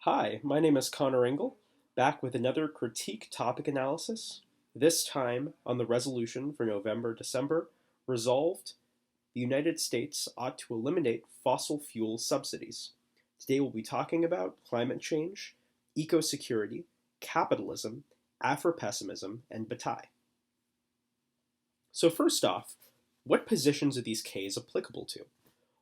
Hi, my name is Connor Engel, back with another critique topic analysis, this time on the resolution for November-December, resolved, the United States ought to eliminate fossil fuel subsidies. Today we'll be talking about climate change, eco-security, capitalism, Afro-pessimism, and Bataille. So first off, what positions are these Ks applicable to?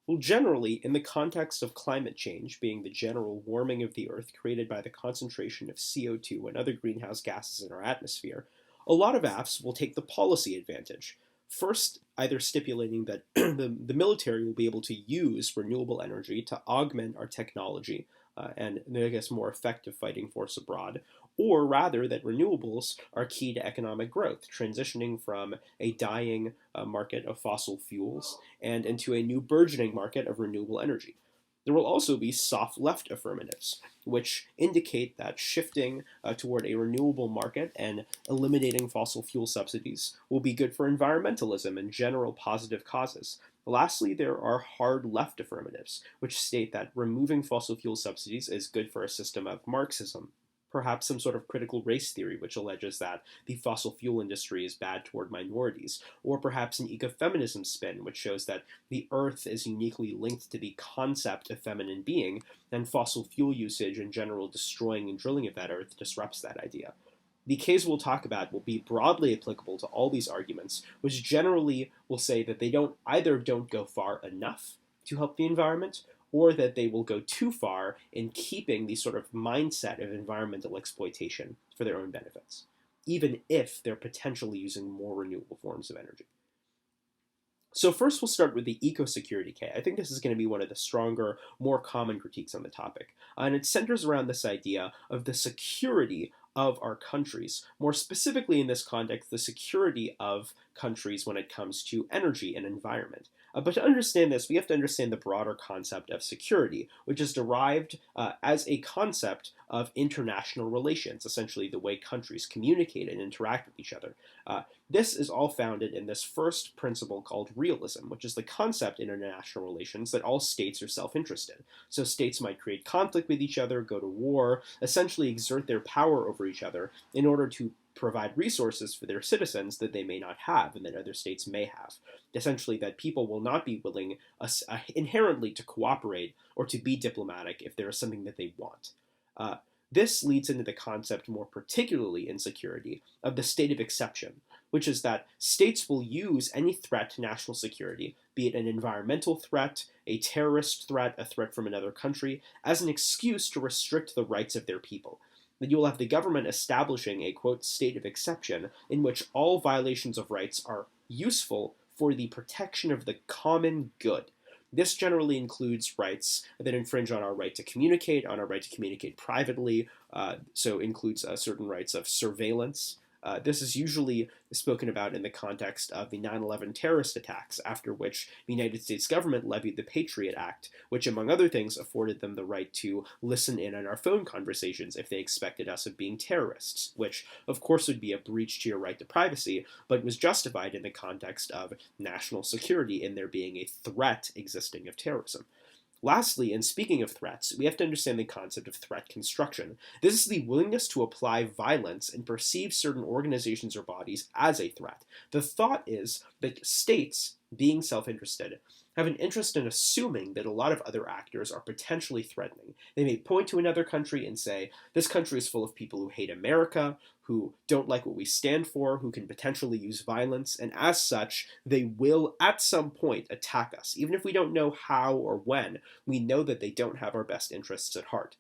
Well, generally, in the context of climate change being the general warming of the Earth created by the concentration of CO2 and other greenhouse gases in our atmosphere, a lot of AFs will take the policy advantage. First, either stipulating that the military will be able to use renewable energy to augment our technology and, I guess, more effective fighting force abroad, or rather that renewables are key to economic growth, transitioning from a dying market of fossil fuels and into a new burgeoning market of renewable energy. There will also be soft left affirmatives, which indicate that shifting toward a renewable market and eliminating fossil fuel subsidies will be good for environmentalism and general positive causes. Lastly, there are hard left affirmatives, which state that removing fossil fuel subsidies is good for a system of Marxism, perhaps some sort of critical race theory which alleges that the fossil fuel industry is bad toward minorities, or perhaps an ecofeminism spin which shows that the earth is uniquely linked to the concept of feminine being, and fossil fuel usage and general destroying and drilling of that earth disrupts that idea. The case we'll talk about will be broadly applicable to all these arguments, which generally will say that they don't go far enough to help the environment, or that they will go too far in keeping the sort of mindset of environmental exploitation for their own benefits, even if they're potentially using more renewable forms of energy. So first we'll start with the eco-security K. I think this is going to be one of the stronger, more common critiques on the topic. And it centers around this idea of the security of our countries. More specifically in this context, the security of countries when it comes to energy and environment. But to understand this, we have to understand the broader concept of security, which is derived as a concept of international relations, essentially the way countries communicate and interact with each other. This is all founded in this first principle called realism, which is the concept in international relations that all states are self-interested. So states might create conflict with each other, go to war, essentially exert their power over each other in order to provide resources for their citizens that they may not have and that other states may have. Essentially, that people will not be willing inherently to cooperate or to be diplomatic if there is something that they want. This leads into the concept, more particularly in security, of the state of exception, which is that states will use any threat to national security, be it an environmental threat, a terrorist threat, a threat from another country, as an excuse to restrict the rights of their people. That you will have the government establishing a, quote, state of exception in which all violations of rights are useful for the protection of the common good. This generally includes rights that infringe on our right to communicate, on our right to communicate privately, so includes certain rights of surveillance. This is usually spoken about in the context of the 9/11 terrorist attacks, after which the United States government levied the Patriot Act, which, among other things, afforded them the right to listen in on our phone conversations if they expected us of being terrorists, which, of course, would be a breach to your right to privacy, but was justified in the context of national security in there being a threat existing of terrorism. Lastly, and speaking of threats, we have to understand the concept of threat construction. This is the willingness to apply violence and perceive certain organizations or bodies as a threat. The thought is that states, being self-interested, have an interest in assuming that a lot of other actors are potentially threatening. They may point to another country and say, this country is full of people who hate America, who don't like what we stand for, who can potentially use violence, and as such, they will at some point attack us. Even if we don't know how or when, we know that they don't have our best interests at heart.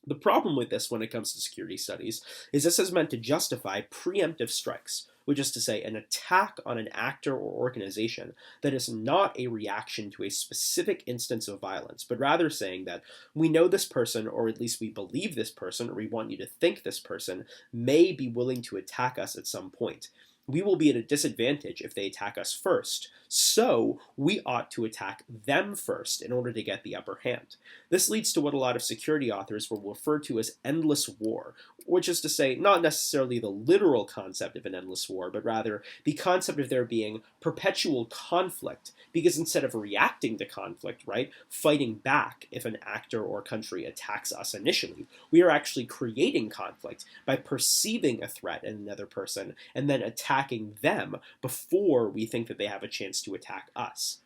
The problem with this when it comes to security studies is this is meant to justify preemptive strikes, which is to say an attack on an actor or organization that is not a reaction to a specific instance of violence, but rather saying that we know this person, or at least we believe this person, or we want you to think this person may be willing to attack us at some point. we will be at a disadvantage if they attack us first, so we ought to attack them first in order to get the upper hand. This leads to what a lot of security authors will refer to as endless war, which is to say, not necessarily the literal concept of an endless war, but rather the concept of there being perpetual conflict, because instead of reacting to conflict, right, fighting back if an actor or country attacks us initially, we are actually creating conflict by perceiving a threat in another person and then attacking them before we think that they have a chance to attack us.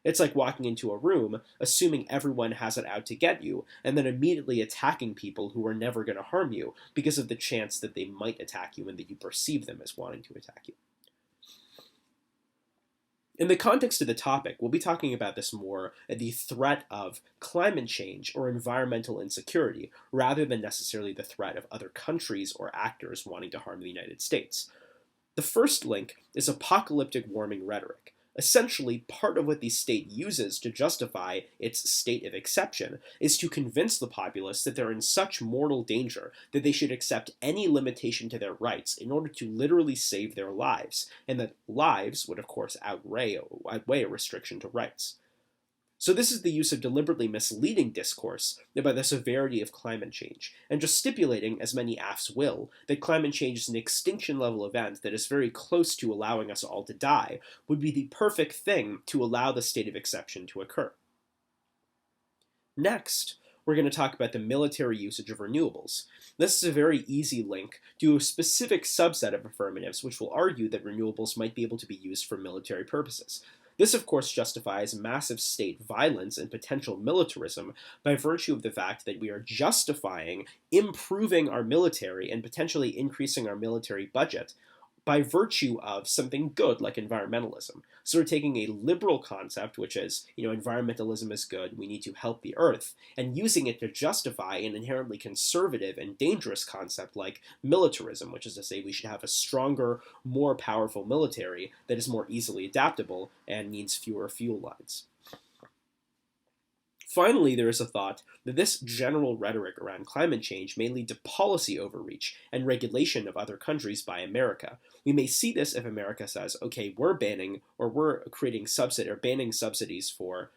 It's like walking into a room, assuming everyone has it out to get you, and then immediately attacking people who are never going to harm you because of the chance that they might attack you and that you perceive them as wanting to attack you. In the context of the topic, we'll be talking about this more at the threat of climate change or environmental insecurity, rather than necessarily the threat of other countries or actors wanting to harm the United States. The first link is apocalyptic warming rhetoric. Essentially, part of what the state uses to justify its state of exception is to convince the populace that they're in such mortal danger that they should accept any limitation to their rights in order to literally save their lives, and that lives would of course outweigh a restriction to rights. So this is the use of deliberately misleading discourse about the severity of climate change, and just stipulating, as many AFs will, that climate change is an extinction-level event that is very close to allowing us all to die, would be the perfect thing to allow the state of exception to occur. Next, we're going to talk about the military usage of renewables. This is a very easy link to a specific subset of affirmatives which will argue that renewables might be able to be used for military purposes. This, of course, justifies massive state violence and potential militarism by virtue of the fact that we are justifying improving our military and potentially increasing our military budget by virtue of something good like environmentalism. So we're taking a liberal concept, which is, environmentalism is good, we need to help the earth, and using it to justify an inherently conservative and dangerous concept like militarism, which is to say we should have a stronger, more powerful military that is more easily adaptable and needs fewer fuel lines. Finally, there is a thought that this general rhetoric around climate change may lead to policy overreach and regulation of other countries by America. We may see this if America says, okay, we're banning or we're creating banning subsidies for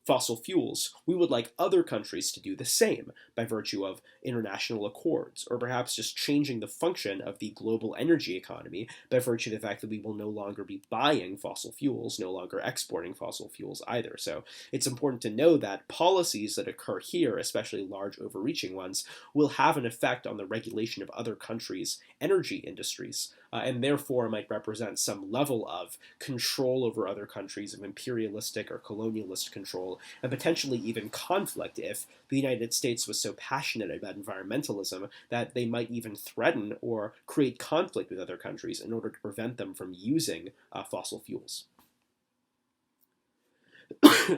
fossil fuels. We would like other countries to do the same by virtue of international accords, or perhaps just changing the function of the global energy economy by virtue of the fact that we will no longer be buying fossil fuels, no longer exporting fossil fuels either. So it's important to know that policies that occur here, especially large overreaching ones, will have an effect on the regulation of other countries' energy industries, and therefore might represent some level of control over other countries, of imperialistic or colonialist control, and potentially even conflict if the United States was so passionate about environmentalism that they might even threaten or create conflict with other countries in order to prevent them from using fossil fuels.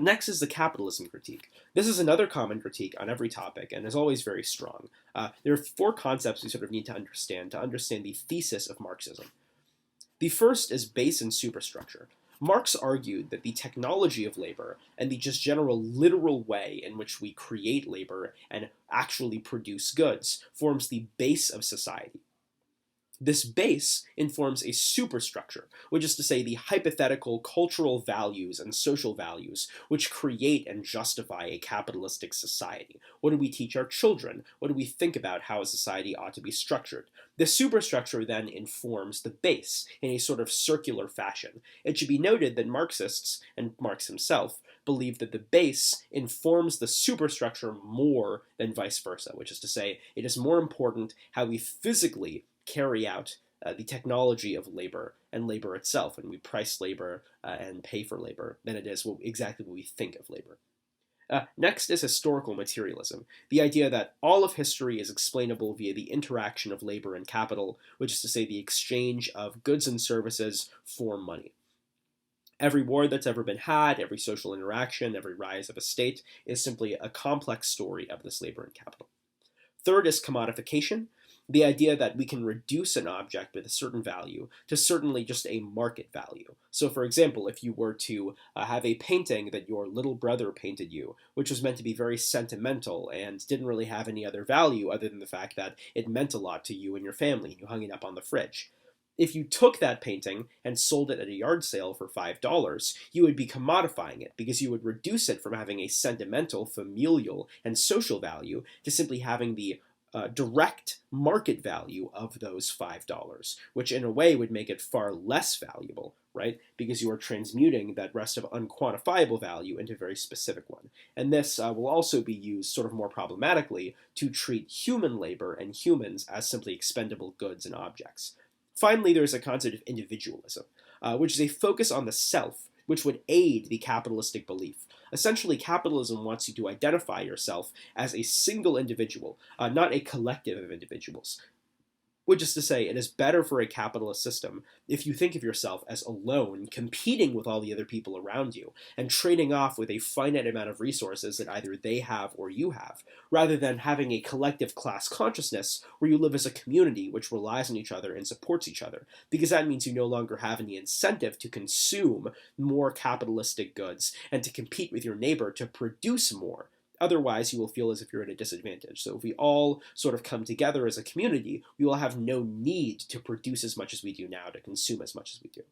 Next is the capitalism critique. This is another common critique on every topic and is always very strong. There are four concepts we sort of need to understand the thesis of Marxism. The first is base and superstructure. Marx argued that the technology of labor and the just general literal way in which we create labor and actually produce goods forms the base of society. This base informs a superstructure, which is to say the hypothetical cultural values and social values which create and justify a capitalistic society. What do we teach our children? What do we think about how a society ought to be structured? The superstructure then informs the base in a sort of circular fashion. It should be noted that Marxists, and Marx himself, believe that the base informs the superstructure more than vice versa, which is to say it is more important how we physically carry out the technology of labor and labor itself, and we price labor and pay for labor, than it is exactly what we think of labor. Next is historical materialism, the idea that all of history is explainable via the interaction of labor and capital, which is to say the exchange of goods and services for money. Every war that's ever been had, every social interaction, every rise of a state is simply a complex story of this labor and capital. Third is commodification, the idea that we can reduce an object with a certain value to certainly just a market value. So for example, if you were to have a painting that your little brother painted you, which was meant to be very sentimental and didn't really have any other value other than the fact that it meant a lot to you and your family, and you hung it up on the fridge. If you took that painting and sold it at a yard sale for $5, you would be commodifying it because you would reduce it from having a sentimental, familial, and social value to simply having the direct market value of those $5, which in a way would make it far less valuable, right? Because you are transmuting that rest of unquantifiable value into a very specific one. And this will also be used sort of more problematically to treat human labor and humans as simply expendable goods and objects. Finally, there's a concept of individualism, which is a focus on the self, which would aid the capitalistic belief. Essentially, capitalism wants you to identify yourself as a single individual, not a collective of individuals. Which is to say, it is better for a capitalist system if you think of yourself as alone, competing with all the other people around you, and trading off with a finite amount of resources that either they have or you have, rather than having a collective class consciousness where you live as a community which relies on each other and supports each other, because that means you no longer have any incentive to consume more capitalistic goods and to compete with your neighbor to produce more. Otherwise, you will feel as if you're at a disadvantage. So if we all sort of come together as a community, we will have no need to produce as much as we do now, to consume as much as we do.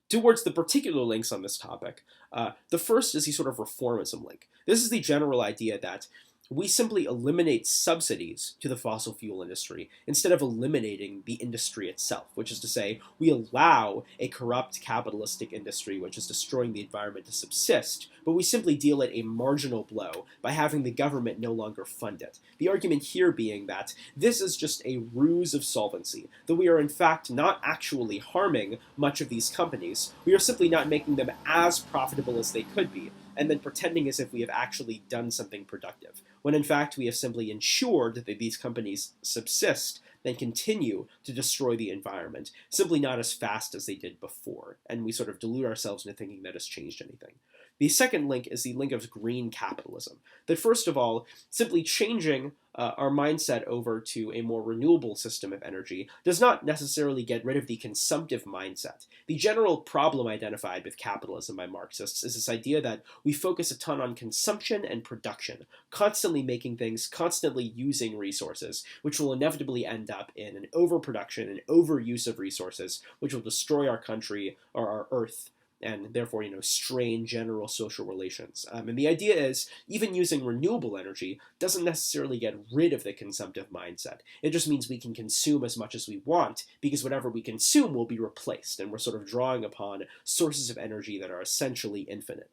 Towards the particular links on this topic, the first is the sort of reformism link. This is the general idea that we simply eliminate subsidies to the fossil fuel industry instead of eliminating the industry itself, which is to say, we allow a corrupt capitalistic industry which is destroying the environment to subsist, but we simply deal it a marginal blow by having the government no longer fund it. The argument here being that this is just a ruse of solvency, that we are in fact not actually harming much of these companies, we are simply not making them as profitable as they could be, and then pretending as if we have actually done something productive, when in fact we have simply ensured that these companies subsist and continue to destroy the environment, simply not as fast as they did before, and we sort of delude ourselves into thinking that has changed anything. The second link is the link of green capitalism, that first of all, simply changing our mindset over to a more renewable system of energy does not necessarily get rid of the consumptive mindset. The general problem identified with capitalism by Marxists is this idea that we focus a ton on consumption and production, constantly making things, constantly using resources, which will inevitably end up in an overproduction and overuse of resources, which will destroy our country or our earth, and therefore, strain general social relations. And the idea is, even using renewable energy doesn't necessarily get rid of the consumptive mindset. It just means we can consume as much as we want, because whatever we consume will be replaced, and we're sort of drawing upon sources of energy that are essentially infinite.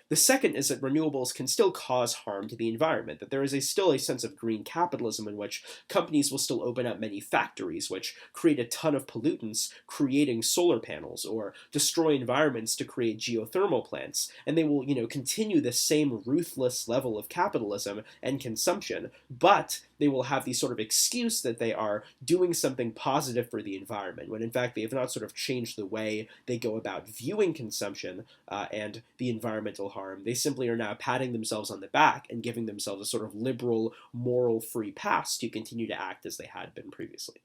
The second is that renewables can still cause harm to the environment, that there is still a sense of green capitalism in which companies will still open up many factories which create a ton of pollutants, creating solar panels, or destroy environments to create geothermal plants, and they will, continue the same ruthless level of capitalism and consumption, but they will have the sort of excuse that they are doing something positive for the environment, when in fact they have not sort of changed the way they go about viewing consumption and the environmental harm. They simply are now patting themselves on the back and giving themselves a sort of liberal, moral free pass to continue to act as they had been previously.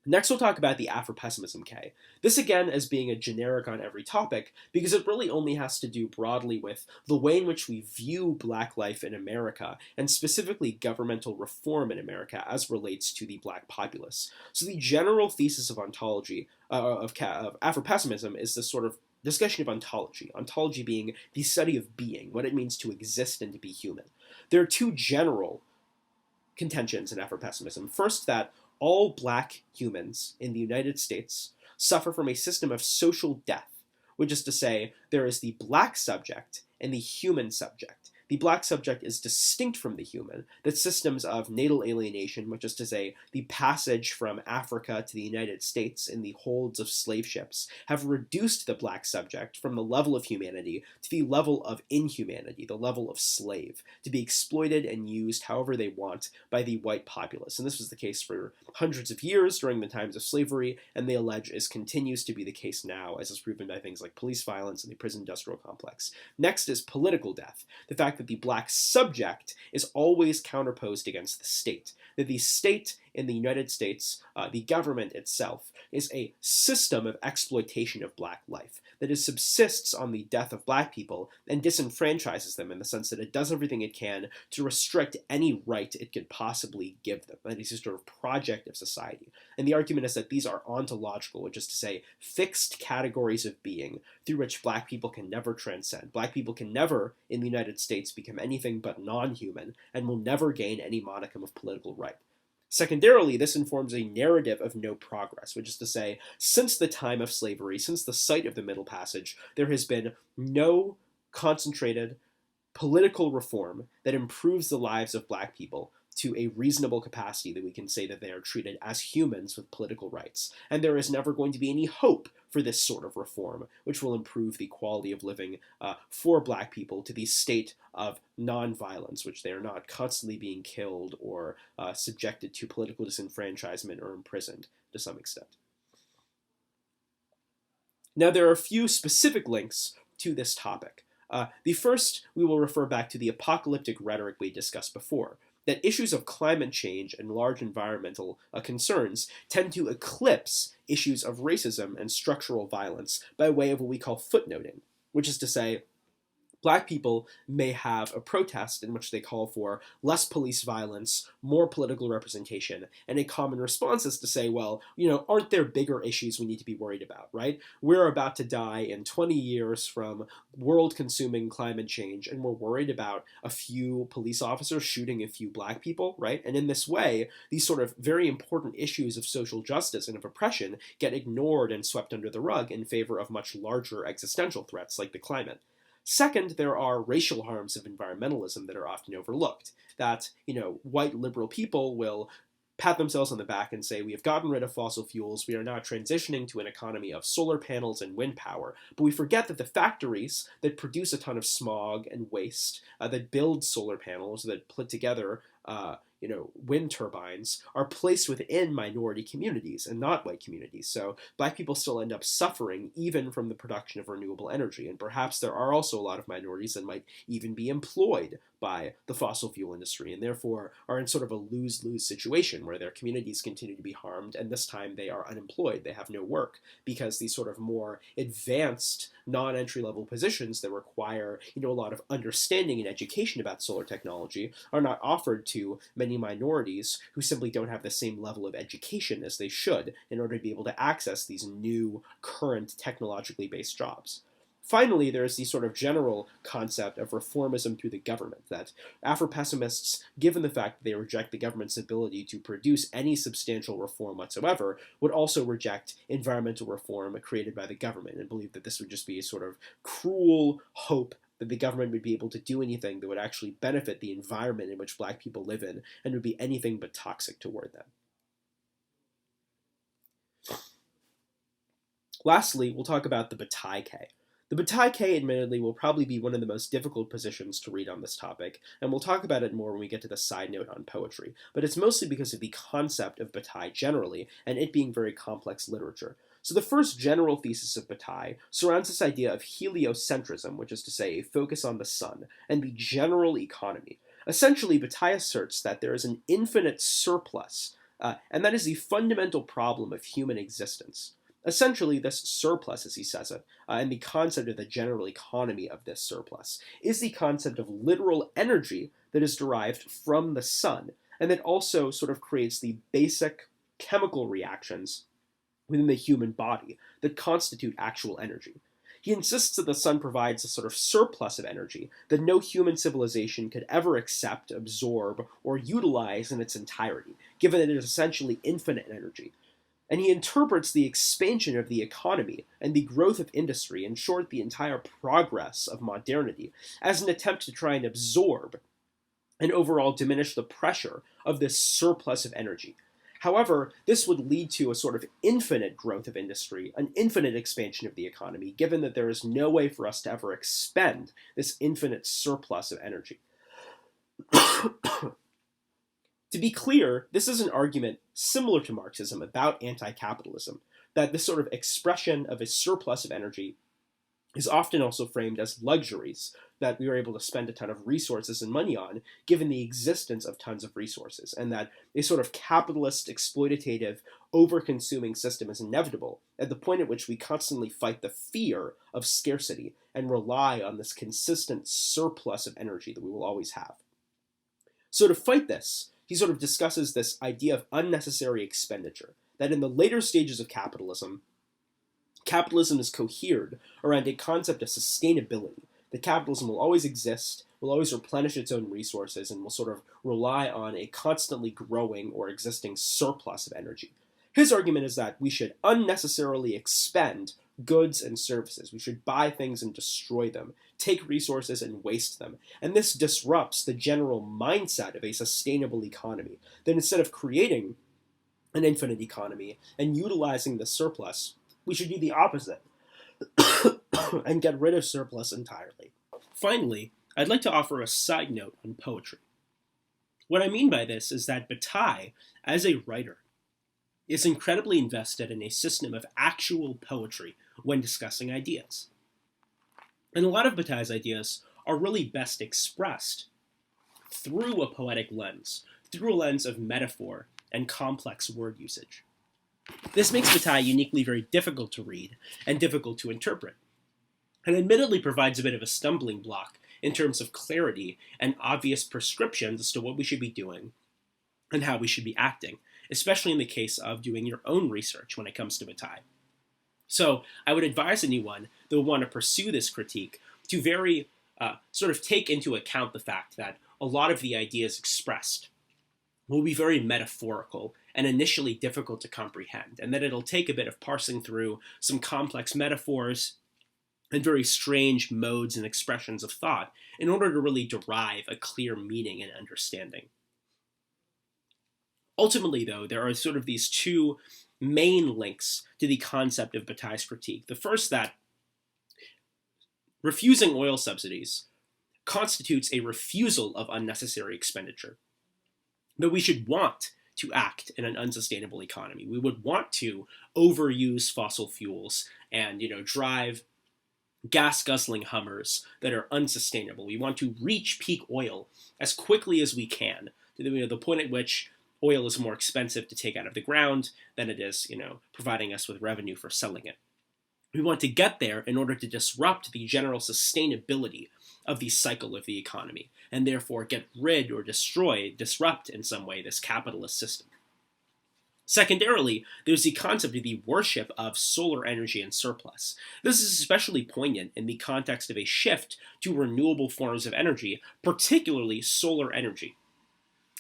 Next, we'll talk about the Afropessimism K. This again as being a generic on every topic because it really only has to do broadly with the way in which we view Black life in America, and specifically governmental reform in America as relates to the Black populace. So the general thesis of ontology, of Afropessimism, is this sort of discussion of ontology. Ontology being the study of being, what it means to exist and to be human. There are two general contentions in Afropessimism. First, that all Black humans in the United States suffer from a system of social death, which is to say, there is the Black subject and the human subject. The Black subject is distinct from the human, that systems of natal alienation, which is to say, the passage from Africa to the United States in the holds of slave ships, have reduced the Black subject from the level of humanity to the level of inhumanity, the level of slave, to be exploited and used however they want by the white populace. And this was the case for hundreds of years during the times of slavery, and they allege continues to be the case now, as is proven by things like police violence and the prison industrial complex. Next is political death, the fact that the Black subject is always counterposed against the state, that the state in the United States, the government itself, is a system of exploitation of Black life, that it subsists on the death of black people and disenfranchises them in the sense that it does everything it can to restrict any right it could possibly give them. That is a sort of project of society. And the argument is that these are ontological, which is to say fixed categories of being through which black people can never transcend. Black people can never, in the United States, become anything but non-human and will never gain any modicum of political right. Secondarily, this informs a narrative of no progress, which is to say, since the time of slavery, since the site of the Middle Passage, there has been no concentrated political reform that improves the lives of black people to a reasonable capacity that we can say that they are treated as humans with political rights. And there is never going to be any hope for this sort of reform, which will improve the quality of living for black people to the state of nonviolence, which they are not constantly being killed or subjected to political disenfranchisement or imprisoned to some extent. Now, there are a few specific links to this topic. The first, we will refer back to the apocalyptic rhetoric we discussed before, that issues of climate change and large environmental concerns tend to eclipse issues of racism and structural violence by way of what we call footnoting, which is to say, black people may have a protest in which they call for less police violence, more political representation, and a common response is to say, well, aren't there bigger issues we need to be worried about, right? We're about to die in 20 years from world-consuming climate change, and we're worried about a few police officers shooting a few black people, right? And in this way, these sort of very important issues of social justice and of oppression get ignored and swept under the rug in favor of much larger existential threats like the climate. Second, there are racial harms of environmentalism that are often overlooked. That, white liberal people will pat themselves on the back and say, we have gotten rid of fossil fuels, we are now transitioning to an economy of solar panels and wind power. But we forget that the factories that produce a ton of smog and waste, that build solar panels, that put together wind turbines, are placed within minority communities and not white communities. So black people still end up suffering even from the production of renewable energy. And perhaps there are also a lot of minorities that might even be employed by the fossil fuel industry and therefore are in sort of a lose-lose situation where their communities continue to be harmed and this time they are unemployed, they have no work, because these sort of more advanced non-entry level positions that require a lot of understanding and education about solar technology are not offered to many minorities who simply don't have the same level of education as they should in order to be able to access these new current technologically based jobs. Finally, there is the sort of general concept of reformism through the government, that Afro-pessimists, given the fact that they reject the government's ability to produce any substantial reform whatsoever, would also reject environmental reform created by the government and believe that this would just be a sort of cruel hope that the government would be able to do anything that would actually benefit the environment in which black people live in and would be anything but toxic toward them. Lastly, we'll talk about the Bataille. The Bataille, admittedly, will probably be one of the most difficult positions to read on this topic, and we'll talk about it more when we get to the side note on poetry, but it's mostly because of the concept of Bataille generally, and it being very complex literature. So the first general thesis of Bataille surrounds this idea of heliocentrism, which is to say a focus on the sun, and the general economy. Essentially, Bataille asserts that there is an infinite surplus, and that is the fundamental problem of human existence. Essentially, this surplus, as he says it, and the concept of the general economy of this surplus, is the concept of literal energy that is derived from the sun, and that also sort of creates the basic chemical reactions within the human body that constitute actual energy. He insists that the sun provides a sort of surplus of energy that no human civilization could ever accept, absorb, or utilize in its entirety, given that it is essentially infinite energy. And he interprets the expansion of the economy and the growth of industry, in short, the entire progress of modernity, as an attempt to try and absorb and overall diminish the pressure of this surplus of energy. However, this would lead to a sort of infinite growth of industry, an infinite expansion of the economy, given that there is no way for us to ever expend this infinite surplus of energy. To be clear, this is an argument similar to Marxism about anti-capitalism, that this sort of expression of a surplus of energy is often also framed as luxuries that we are able to spend a ton of resources and money on, given the existence of tons of resources, and that a sort of capitalist, exploitative, over-consuming system is inevitable at the point at which we constantly fight the fear of scarcity and rely on this consistent surplus of energy that we will always have. So to fight this, he sort of discusses this idea of unnecessary expenditure, that in the later stages of capitalism is cohered around a concept of sustainability, that capitalism will always exist, will always replenish its own resources, and will sort of rely on a constantly growing or existing surplus of energy. His argument is that we should unnecessarily expend goods and services. We should buy things and destroy them, take resources and waste them. And this disrupts the general mindset of a sustainable economy. That instead of creating an infinite economy and utilizing the surplus, we should do the opposite and get rid of surplus entirely. Finally, I'd like to offer a side note on poetry. What I mean by this is that Bataille, as a writer, is incredibly invested in a system of actual poetry when discussing ideas. And a lot of Bataille's ideas are really best expressed through a poetic lens, through a lens of metaphor and complex word usage. This makes Bataille uniquely very difficult to read and difficult to interpret, and admittedly provides a bit of a stumbling block in terms of clarity and obvious prescriptions as to what we should be doing and how we should be acting, especially in the case of doing your own research when it comes to Bataille. So I would advise anyone that would want to pursue this critique to very sort of take into account the fact that a lot of the ideas expressed will be very metaphorical and initially difficult to comprehend, and that it'll take a bit of parsing through some complex metaphors and very strange modes and expressions of thought in order to really derive a clear meaning and understanding. Ultimately, though, there are sort of these two main links to the concept of Bataille's critique. The first, that refusing oil subsidies constitutes a refusal of unnecessary expenditure. That we should want to act in an unsustainable economy. We would want to overuse fossil fuels and, drive gas-guzzling Hummers that are unsustainable. We want to reach peak oil as quickly as we can, to the point at which oil is more expensive to take out of the ground than it is, providing us with revenue for selling it. We want to get there in order to disrupt the general sustainability of the cycle of the economy, and therefore get rid or disrupt in some way this capitalist system. Secondarily, there's the concept of the worship of solar energy and surplus. This is especially poignant in the context of a shift to renewable forms of energy, particularly solar energy.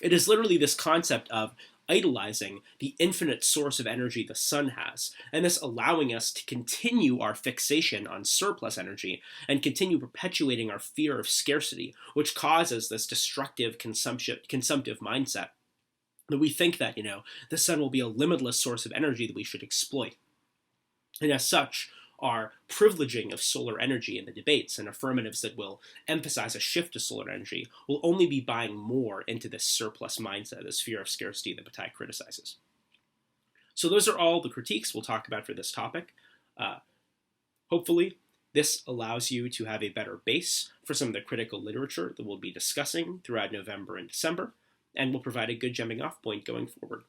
It is literally this concept of idolizing the infinite source of energy the sun has, and this allowing us to continue our fixation on surplus energy and continue perpetuating our fear of scarcity, which causes this destructive consumptive mindset that we think that, the sun will be a limitless source of energy that we should exploit. And as such, our privileging of solar energy in the debates and affirmatives that will emphasize a shift to solar energy will only be buying more into this surplus mindset, this fear of scarcity that Bataille criticizes. So those are all the critiques we'll talk about for this topic. Hopefully, this allows you to have a better base for some of the critical literature that we'll be discussing throughout November and December, and will provide a good jumping off point going forward.